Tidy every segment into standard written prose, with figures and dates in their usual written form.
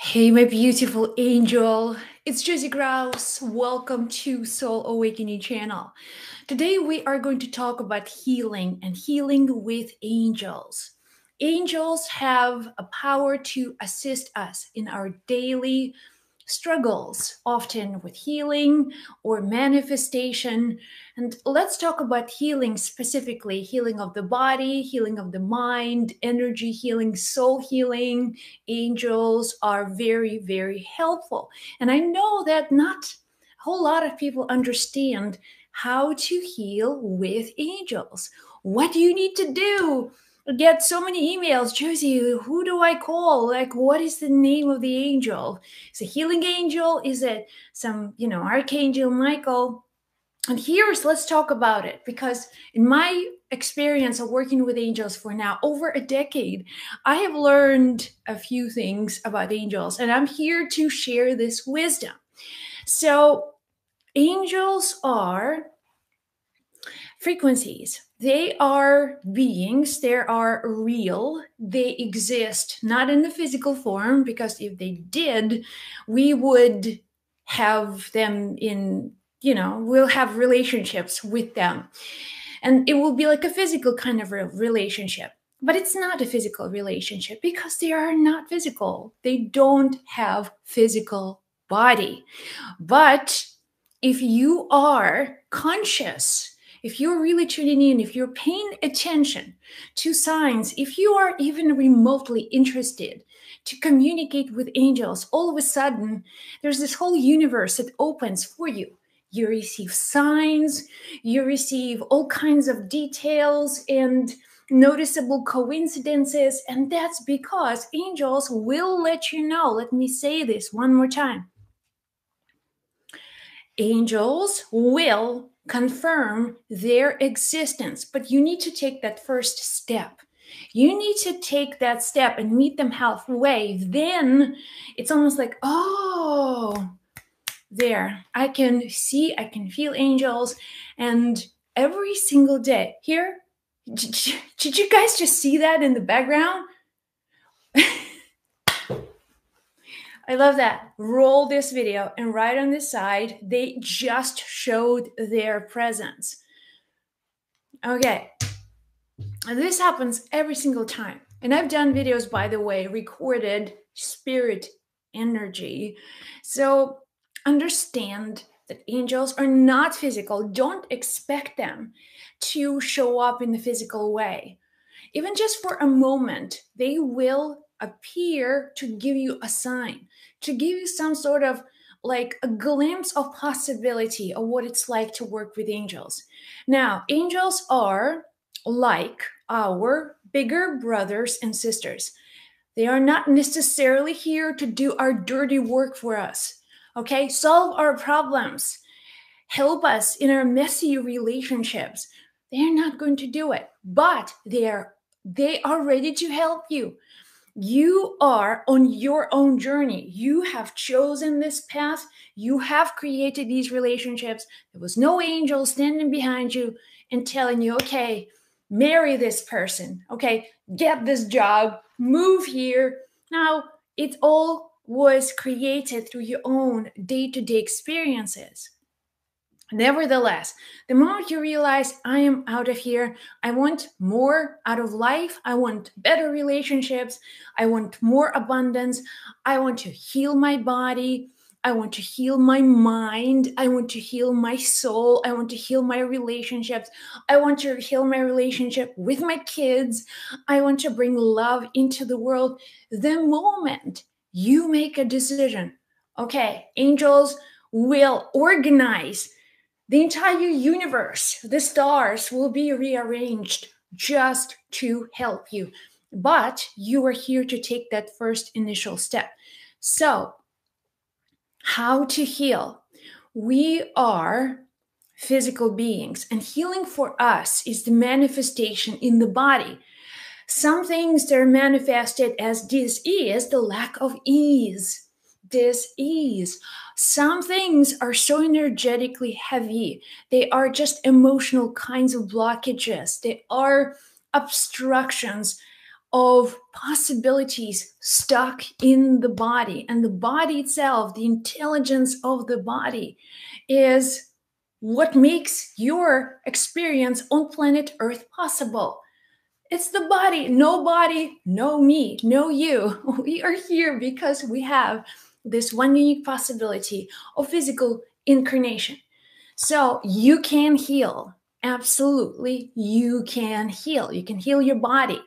Hey, my beautiful angel. It's Josie Grouse. Welcome to Soul Awakening channel. Today we are going to talk about healing and healing with angels. Angels have a power to assist us in our daily struggles, often with healing or manifestation. And let's talk about healing specifically: healing of the body, healing of the mind, energy healing, soul healing. Angels are very, very helpful. And I know that not a whole lot of people understand how to heal with angels. What do you need to do? I get so many emails, Josie, who do I call? Like, what is the name of the angel? Is it a healing angel? Is it some, Archangel Michael? And let's talk about it, because in my experience of working with angels for now over a decade, I have learned a few things about angels, and I'm here to share this wisdom. So, angels are frequencies. They are beings, they are real, they exist not in the physical form, because if they did, we would have them we'll have relationships with them. And it will be like a physical kind of relationship. But it's not a physical relationship because they are not physical. They don't have physical body. But if you are conscious, if you're really tuning in, if you're paying attention to signs, if you are even remotely interested to communicate with angels, all of a sudden, there's this whole universe that opens for you. You receive signs, you receive all kinds of details and noticeable coincidences, and that's because angels will let you know. Let me say this one more time. Angels will confirm their existence, but you need to take that first step. You need to take that step and meet them halfway. Then it's almost like, oh, there, I can see, I can feel angels. And every single day here, did you guys just see that in the background? I love that. Roll this video, and right on this side, they just showed their presence. Okay, and this happens every single time. And I've done videos, by the way, recorded spirit energy. So understand that angels are not physical. Don't expect them to show up in the physical way. Even just for a moment, they will appear to give you a sign, to give you some sort of like a glimpse of possibility of what it's like to work with angels. Now, angels are like our bigger brothers and sisters. They are not necessarily here to do our dirty work for us, okay? Solve our problems, help us in our messy relationships. They're not going to do it, but they are ready to help you. You are on your own journey. You have chosen this path. You have created these relationships. There was no angel standing behind you and telling you, okay, marry this person. Okay, get this job, move here. Now, it all was created through your own day-to-day experiences. Nevertheless, the moment you realize, I am out of here, I want more out of life, I want better relationships, I want more abundance, I want to heal my body, I want to heal my mind, I want to heal my soul, I want to heal my relationships, I want to heal my relationship with my kids, I want to bring love into the world. The moment you make a decision, okay, angels will organize the entire universe, the stars will be rearranged just to help you. But you are here to take that first initial step. So, how to heal? We are physical beings, and healing for us is the manifestation in the body. Some things that are manifested as dis-ease, the lack of ease, dis-ease. Some things are so energetically heavy. They are just emotional kinds of blockages. They are obstructions. of possibilities stuck in the body. And the body itself, the intelligence of the body, is what makes your experience on planet Earth possible. It's the body. No body, no me, no you. We are here because we have this one unique possibility of physical incarnation. So you can heal. Absolutely, you can heal. You can heal your body.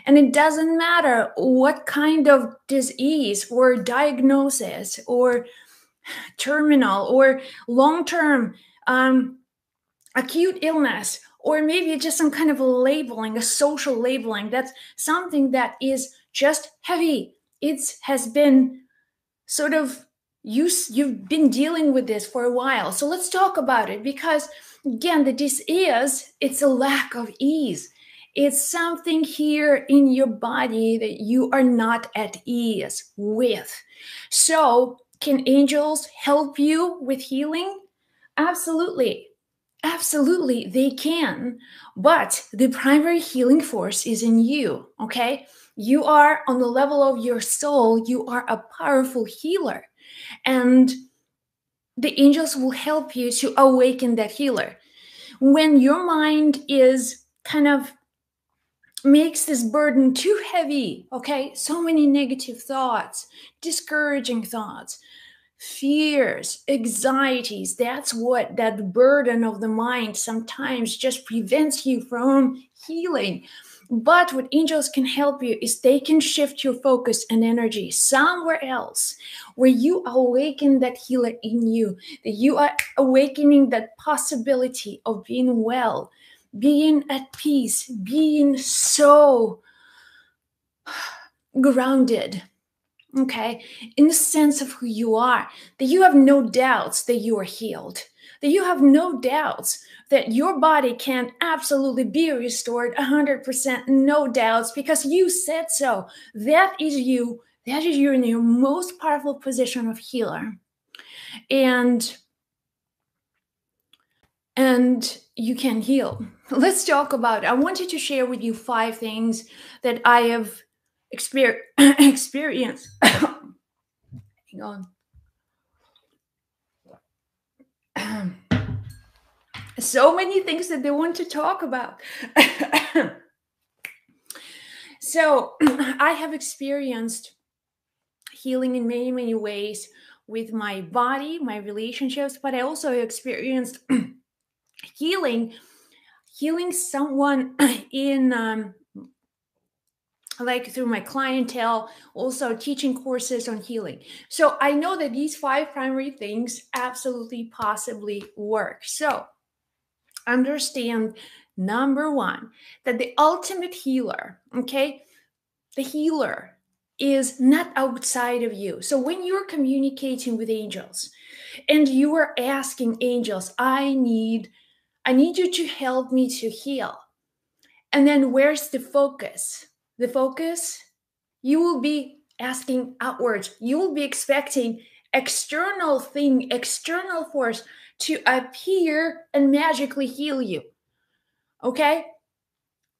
And it doesn't matter what kind of disease or diagnosis or terminal or long term acute illness, or maybe just some kind of labeling, a social labeling. That's something that is just heavy. It has been sort of you've been dealing with this for a while. So let's talk about it, because again, it's a lack of ease. It's something here in your body that you are not at ease with. So can angels help you with healing? Absolutely. Absolutely, they can. But the primary healing force is in you, okay? You are on the level of your soul, you are a powerful healer. And the angels will help you to awaken that healer. When your mind is kind of makes this burden too heavy, okay? So many negative thoughts, discouraging thoughts, fears, anxieties. That's what that burden of the mind sometimes just prevents you from healing. But what angels can help you is they can shift your focus and energy somewhere else where you awaken that healer in you, that you are awakening that possibility of being well, being at peace, being so grounded, okay, in the sense of who you are, that you have no doubts that you are healed, that you have no doubts that your body can absolutely be restored 100%, no doubts, because you said so. That is you. That is you in your most powerful position of healer. And you can heal. Let's talk about it. I wanted to share with you 5 things that I have experienced. Hang on. So many things that they want to talk about. So I have experienced healing in many, many ways with my body, my relationships, but I also experienced healing someone in like through my clientele, also teaching courses on healing. So I know that these 5 primary things absolutely possibly work. So understand, number 1, that the ultimate healer, okay, the healer is not outside of you. So when you're communicating with angels and you are asking angels, I need you to help me to heal. And then where's the focus? The focus, you will be asking outwards. You will be expecting external force to appear and magically heal you. Okay?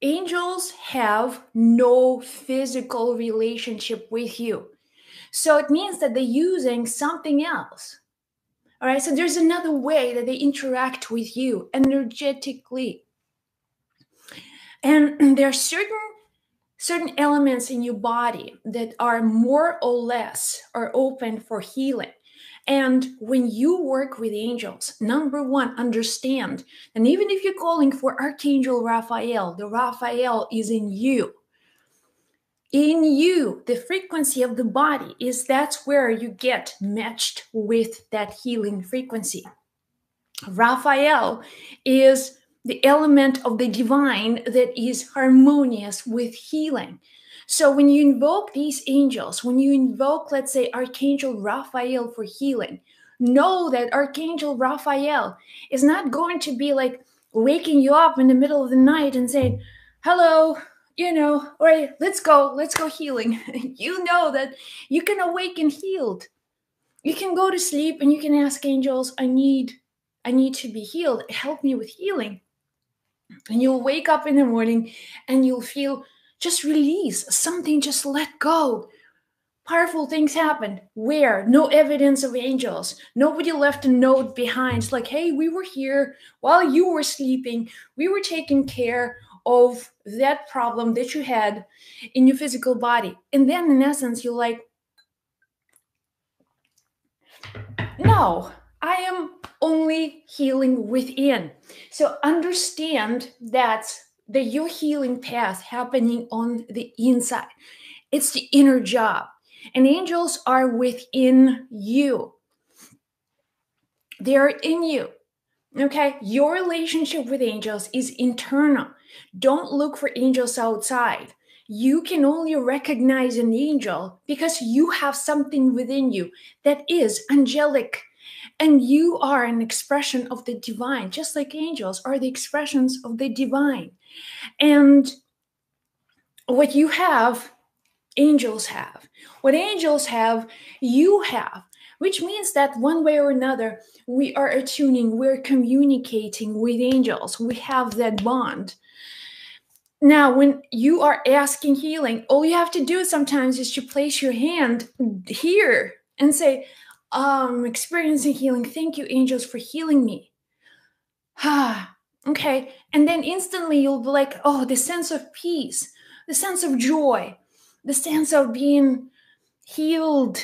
Angels have no physical relationship with you. So it means that they're using something else. All right? So there's another way that they interact with you energetically. And there are certain elements in your body that are more or less are open for healing. And when you work with angels, number 1, understand, and even if you're calling for Archangel Raphael, the Raphael is in you. In you, the frequency of the body that's where you get matched with that healing frequency. Raphael is the element of the divine that is harmonious with healing. So when you invoke these angels, when you invoke, let's say, Archangel Raphael for healing, know that Archangel Raphael is not going to be like waking you up in the middle of the night and saying, hello, all right, let's go healing. You know that you can awaken healed. You can go to sleep and you can ask angels, I need to be healed. Help me with healing. And you'll wake up in the morning and you'll feel Just release something, just let go. Powerful things happen where no evidence of angels. Nobody left a note behind. It's like, hey, we were here while you were sleeping. We were taking care of that problem that you had in your physical body. And then, in essence, you're like, no, I am only healing within. So understand that your healing path happening on the inside. It's the inner job. And angels are within you. They're in you. Okay? Your relationship with angels is internal. Don't look for angels outside. You can only recognize an angel because you have something within you that is angelic. And you are an expression of the divine, just like angels are the expressions of the divine. And what you have, angels have. What angels have, you have. Which means that one way or another, we are attuning, we're communicating with angels. We have that bond. Now, when you are asking healing, all you have to do sometimes is to place your hand here and say, I'm experiencing healing. Thank you, angels, for healing me. Ah, okay. And then instantly you'll be like, oh, the sense of peace, the sense of joy, the sense of being healed.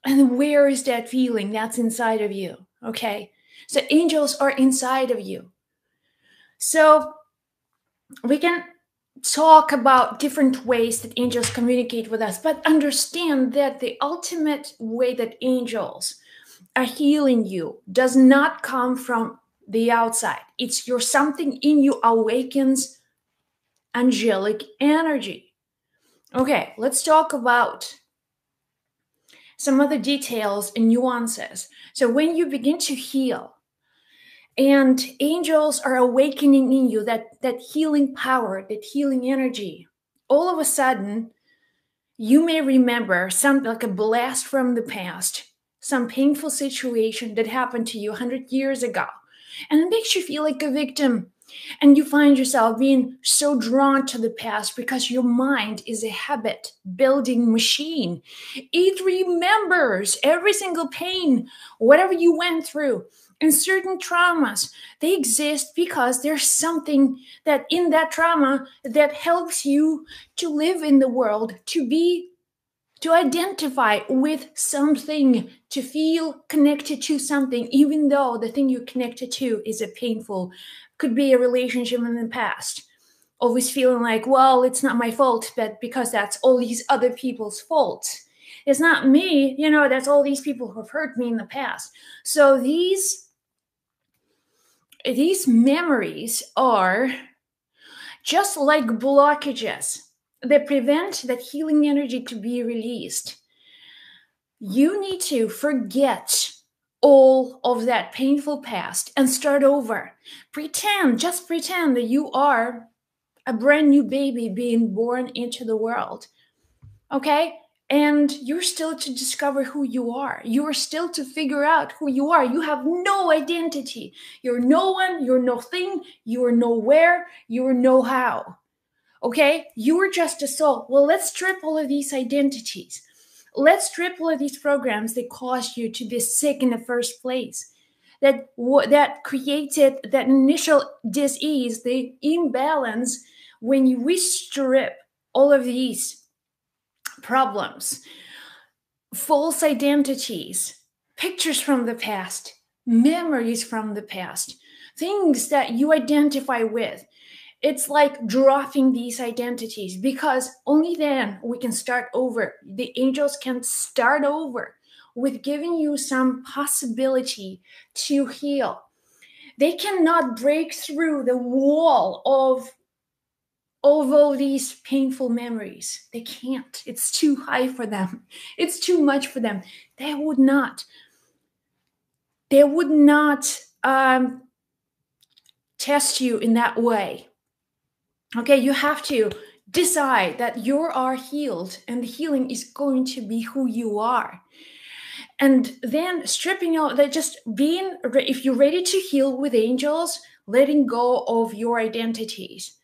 And where is that feeling? That's inside of you. Okay. So angels are inside of you. So we can talk about different ways that angels communicate with us, but understand that the ultimate way that angels are healing you does not come from the outside. It's your something in you awakens angelic energy. Okay, let's talk about some other details and nuances. So when you begin to heal and angels are awakening in you that healing power, that healing energy, all of a sudden you may remember something like a blast from the past, some painful situation that happened to you 100 years ago. And it makes you feel like a victim. And you find yourself being so drawn to the past because your mind is a habit building machine. It remembers every single pain, whatever you went through. And certain traumas, they exist because there's something that in that trauma that helps you to live in the world, to identify with something, to feel connected to something, even though the thing you're connected to is a painful, could be a relationship in the past. Always feeling like, well, it's not my fault, but because that's all these other people's fault. It's not me, that's all these people who have hurt me in the past. So these memories are just like blockages that prevent that healing energy to be released. You need to forget all of that painful past and start over. Just pretend that you are a brand new baby being born into the world. Okay? And you're still to discover who you are. You are still to figure out who you are. You have no identity. You're no one, you're nothing, you're nowhere, you're no how. Okay? You're just a soul. Well, let's strip all of these identities. Let's strip all of these programs that caused you to be sick in the first place. That created that initial disease, the imbalance. When we strip all of these problems, false identities, pictures from the past, memories from the past, things that you identify with, it's like dropping these identities, because only then we can start over. The angels can start over with giving you some possibility to heal. They cannot break through the wall of all these painful memories. They can't. It's too high for them. It's too much for them. They would not test you in that way. Okay, you have to decide that you are healed, and the healing is going to be who you are. And then stripping out that, just being, if you're ready to heal with angels, letting go of your identities.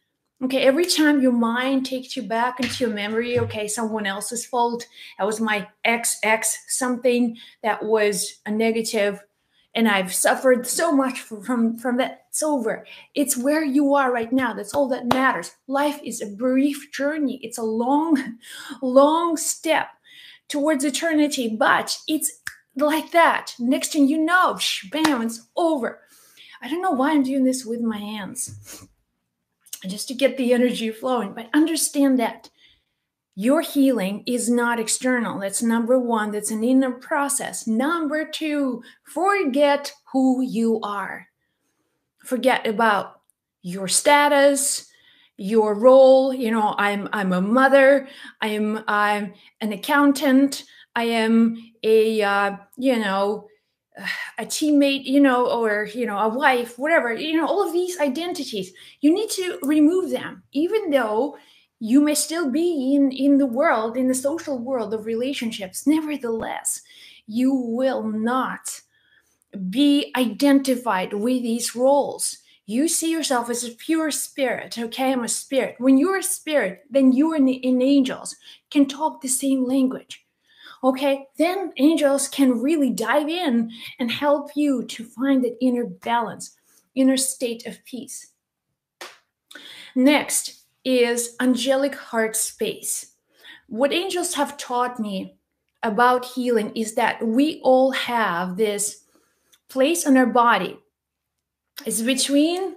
Okay, every time your mind takes you back into your memory, okay, someone else's fault, that was my XX something that was a negative, and I've suffered so much from that. It's over. It's where you are right now. That's all that matters. Life is a brief journey. It's a long, long step towards eternity, but it's like that. Next thing you know, bam, it's over. I don't know why I'm doing this with my hands, just to get the energy flowing. But understand that your healing is not external. That's number one. That's an inner process. Number two, forget who you are. Forget about your status, your role. I'm a mother. I'm an accountant. I am a teammate, or, a wife, whatever, all of these identities. You need to remove them, even though you may still be in the world, in the social world of relationships. Nevertheless, you will not be identified with these roles. You see yourself as a pure spirit. Okay, I'm a spirit. When you're a spirit, then you and angels can talk the same language. Okay, then angels can really dive in and help you to find that inner balance, inner state of peace. Next is angelic heart space. What angels have taught me about healing is that we all have this place on our body. It's between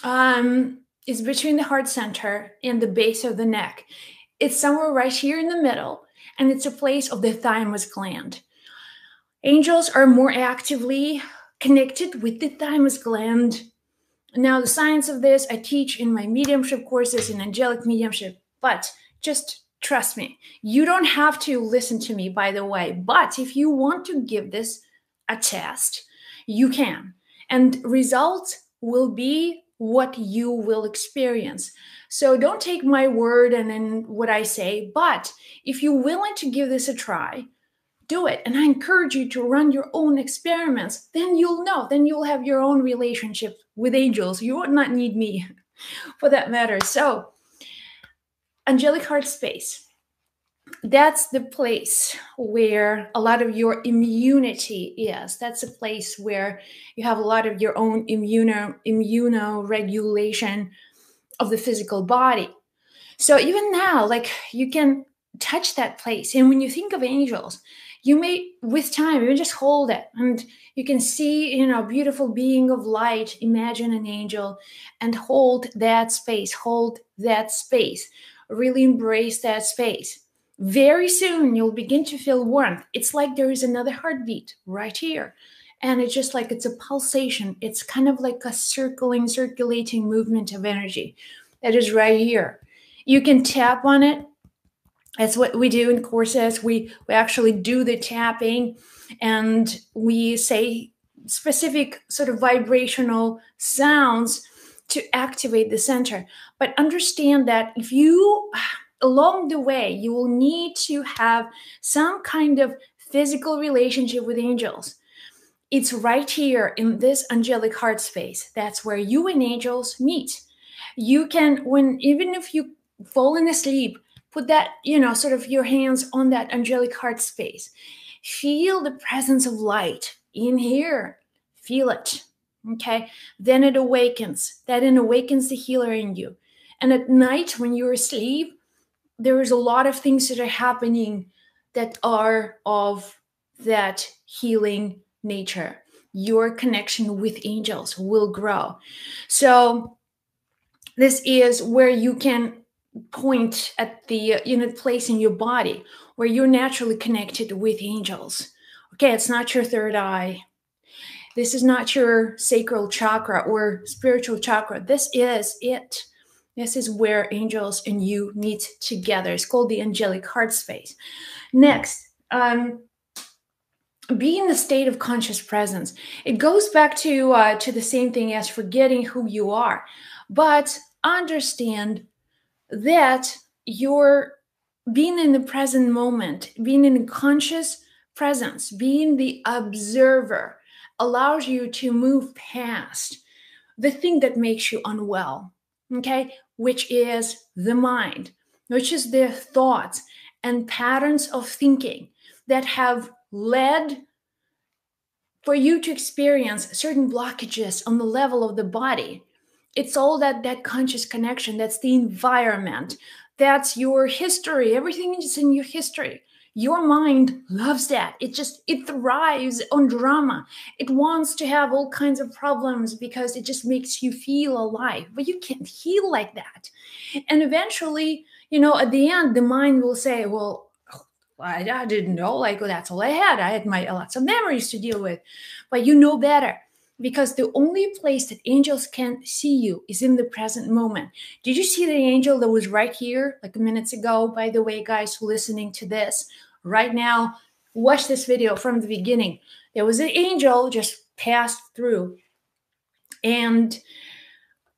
the heart center and the base of the neck. It's somewhere right here in the middle, and it's a place of the thymus gland. Angels are more actively connected with the thymus gland. Now, the science of this I teach in my mediumship courses in angelic mediumship, but just trust me, you don't have to listen to me, by the way. But if you want to give this a test, you can. And results will be what you will experience. So don't take my word and then what I say, but if you're willing to give this a try, do it. And I encourage you to run your own experiments. Then you'll know. Then you'll have your own relationship with angels. You will not need me for that matter. So, angelic heart space. That's the place where a lot of your immunity is. That's a place where you have a lot of your own immunoregulation of the physical body. So even now, like, you can touch that place. And when you think of angels, you may, with time, you just hold it and you can see, a beautiful being of light. Imagine an angel and hold that space, really embrace that space. Very soon, you'll begin to feel warmth. It's like there is another heartbeat right here. And it's just like it's a pulsation. It's kind of like a circulating movement of energy that is right here. You can tap on it. That's what we do in courses. We actually do the tapping, and we say specific sort of vibrational sounds to activate the center. But understand that if you, along the way, you will need to have some kind of physical relationship with angels. It's right here in this angelic heart space. That's where you and angels meet. You can, even if you fallen asleep, put that, sort of your hands on that angelic heart space. Feel the presence of light in here. Feel it. Okay. Then it awakens. That it awakens the healer in you. And at night, when you're asleep, there is a lot of things that are happening that are of that healing nature. Your connection with angels will grow. So this is where you can point at the place in your body where you're naturally connected with angels. Okay, it's not your third eye. This is not your sacral chakra or spiritual chakra. This is it. This is where angels and you meet together. It's called the angelic heart space. Next, be in the state of conscious presence. It goes back to the same thing as forgetting who you are, but understand that you're being in the present moment, being in conscious presence, being the observer allows you to move past the thing that makes you unwell. okay, which is the mind, which is the thoughts and patterns of thinking that have led for you to experience certain blockages on the level of the body. It's all that conscious connection. That's the environment. That's your history. Everything is in your history. Your mind loves that. It thrives on drama. It wants to have all kinds of problems because it just makes you feel alive. But you can't heal like that. And eventually, at the end, the mind will say, well, I didn't know, like, well, that's all I had. I had my lots of memories to deal with. But you know better, because the only place that angels can see you is in the present moment. Did you see the angel that was right here like minutes ago? By the way, guys listening to this right now, watch this video from the beginning. There was an angel just passed through, and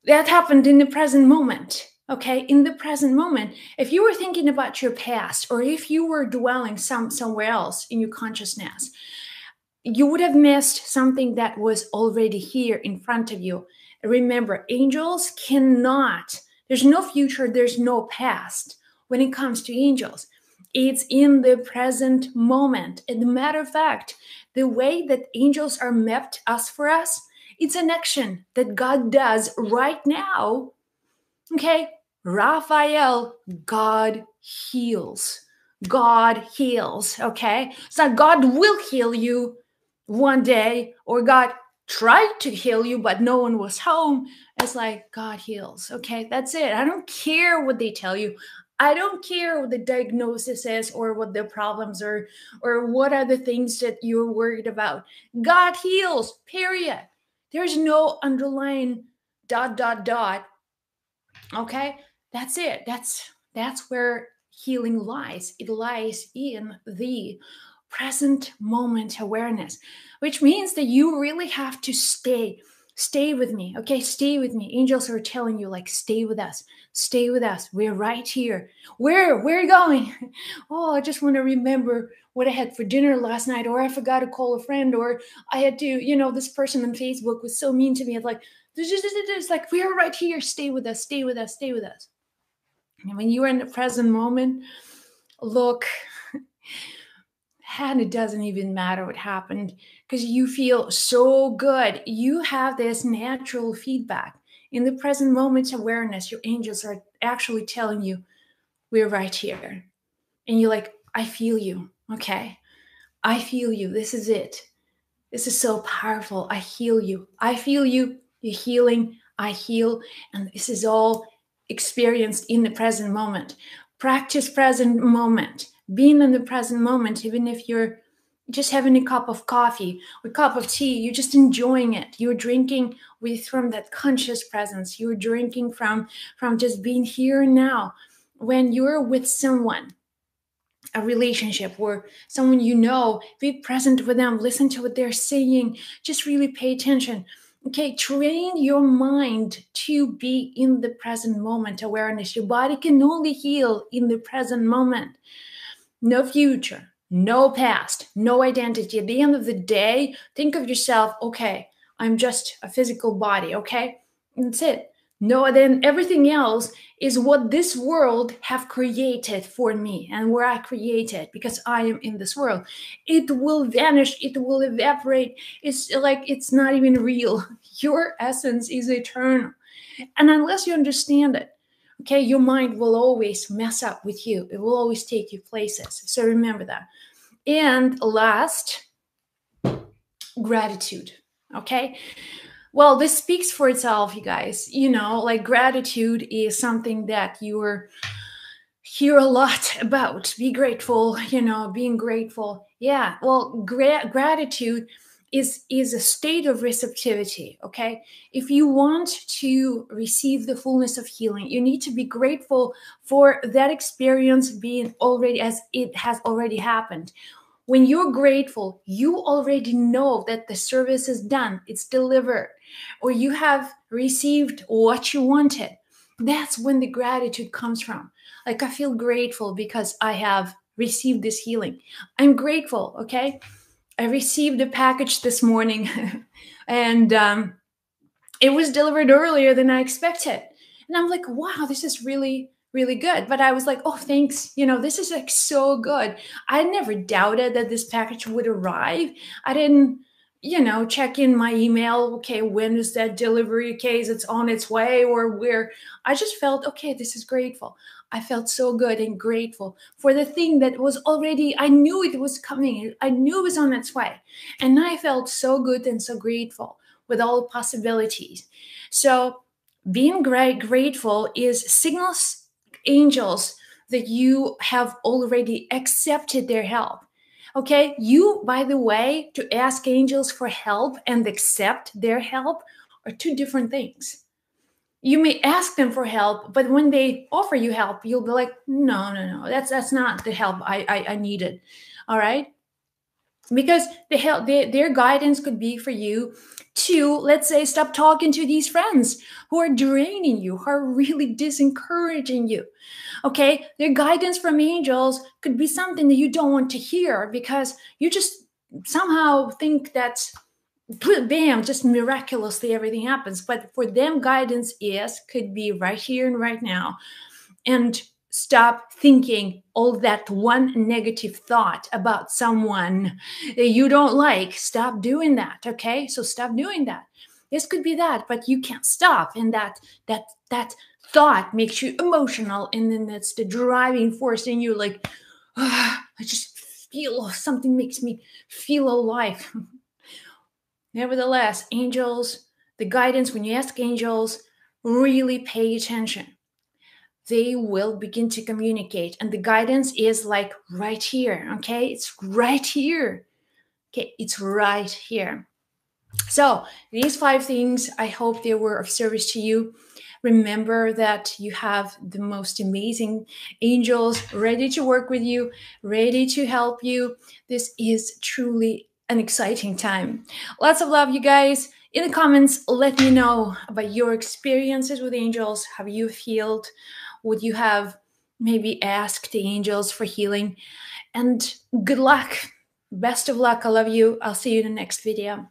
that happened in the present moment. Okay, in the present moment, if you were thinking about your past, or if you were dwelling somewhere else in your consciousness, you would have missed something that was already here in front of you. Remember, angels cannot, there's no future, there's no past when it comes to angels. It's in the present moment. And a matter of fact, the way that angels are mapped as for us, it's an action that God does right now. Okay, Raphael, God heals. God heals. Okay, it's not God will heal you one day, or God tried to heal you, but no one was home. It's like God heals. Okay, that's it. I don't care what they tell you. I don't care what the diagnosis is, or what the problems are, or what are the things that you're worried about. God heals, period. There's no underlying dot, dot, dot. Okay, that's it. That's where healing lies. It lies in the present moment awareness, which means that you really have to stay with me. Okay, stay with me. Angels are telling you, like, stay with us. Stay with us. We're right here. Where are you going? Oh, I just want to remember what I had for dinner last night, or I forgot to call a friend, or I had to, this person on Facebook was so mean to me. It's like, it's like, we're right here. Stay with us. Stay with us. Stay with us. And when you are in the present moment, look, and it doesn't even matter what happened, because you feel so good. You have this natural feedback. In the present moment awareness, your angels are actually telling you, we're right here. And you're like, I feel you. Okay. I feel you. This is it. This is so powerful. I heal you. I feel you. You're healing. I heal. And this is all experienced in the present moment. Practice present moment. Being in the present moment, even if you're just having a cup of coffee or a cup of tea, you're just enjoying it. You're drinking from that conscious presence. You're drinking from just being here and now. When you're with someone, a relationship, or someone be present with them, listen to what they're saying, just really pay attention. Okay, train your mind to be in the present moment awareness. Your body can only heal in the present moment. No future, no past, no identity. At the end of the day, think of yourself, okay, I'm just a physical body. Okay, that's it. No, then everything else is what this world have created for me, and where I created, because I am in this world. It will vanish, it will evaporate. It's like, it's not even real. Your essence is eternal. And unless you understand it, okay, your mind will always mess up with you. It will always take you places. So remember that. And last, gratitude. Okay, well, this speaks for itself, you guys. Like, gratitude is something that you hear a lot about. Be grateful, being grateful. Yeah, well, gratitude is a state of receptivity. Okay, if you want to receive the fullness of healing, you need to be grateful for that experience being already, as it has already happened. When you're grateful, you already know that the service is done, it's delivered, or you have received what you wanted. That's when the gratitude comes from. Like, I feel grateful because I have received this healing. I'm grateful, okay? I received a package this morning and it was delivered earlier than I expected. And I'm like, wow, this is really, really good. But I was like, oh, thanks. This is like so good. I never doubted that this package would arrive. I didn't, check in my email. Okay, when is that delivery case? It's on its way, or where. I just felt, okay, this is grateful. I felt so good and grateful for the thing that was already, I knew it was coming. I knew it was on its way. And I felt so good and so grateful with all the possibilities. So being grateful is signals angels that you have already accepted their help. Okay, you, by the way, to ask angels for help and accept their help are two different things. You may ask them for help, but when they offer you help, you'll be like, no, no, no, that's not the help I needed. All right, because the help, their guidance could be for you to, let's say, stop talking to these friends who are draining you, who are really disencouraging you. Okay, their guidance from angels could be something that you don't want to hear because you just somehow think that bam, just miraculously everything happens. But for them, guidance could be right here and right now. And stop thinking all that one negative thought about someone that you don't like. Stop doing that. Okay, so stop doing that. This could be that, but you can't stop, and that thought makes you emotional, and then that's the driving force in you. Like, I just feel something makes me feel alive. Nevertheless, angels, the guidance, when you ask angels, really pay attention. They will begin to communicate, and the guidance is like right here. Okay, it's right here. Okay, it's right here. So, these 5 things, I hope they were of service to you. Remember that you have the most amazing angels ready to work with you, ready to help you. This is truly an exciting time. Lots of love, you guys. In the comments, let me know about your experiences with angels. Have you healed? Would you have maybe asked the angels for healing? And good luck. Best of luck. I love you. I'll see you in the next video.